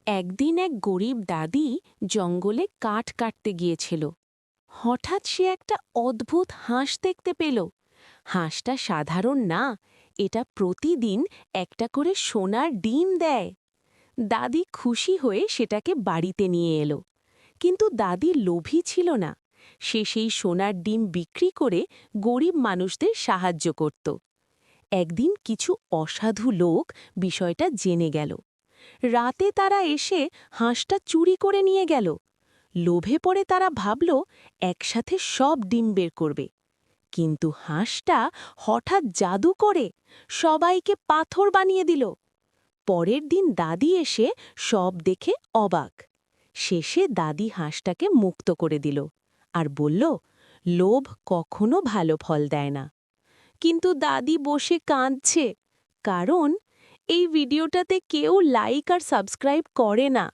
একদিন এক গরিব দাদি জঙ্গলে কাঠ কাটতে গিয়েছিল। হঠাৎ সে একটা অদ্ভুত হাঁস দেখতে পেল। হাঁসটা সাধারণ না, এটা প্রতিদিন একটা করে সোনার ডিম দেয়। দাদি খুশি হয়ে সেটাকে বাড়িতে নিয়ে এলো। কিন্তু দাদি লোভী ছিল না। সে সেই সোনার ডিম বিক্রি করে গরিব মানুষদের সাহায্য করত। একদিন কিছু অসাধু লোক বিষয়টা জেনে গেল। রাতে তারা এসে হাঁসটা চুরি করে নিয়ে গেল। লোভে পড়ে তারা ভাবল একসাথে সব ডিম বের করবে। কিন্তু হাঁসটা হঠাৎ জাদু করে সবাইকে পাথর বানিয়ে দিল। পরের দিন দাদি এসে সব দেখে অবাক। শেষে দাদি হাঁসটাকে মুক্ত করে দিল আর বলল, লোভ কখনো ভালো ফল দেয় না। কিন্তু দাদি বসে কাঁদছে, কারণ এই ভিডিওটাতে কেউ লাইক আর সাবস্ক্রাইব করে না।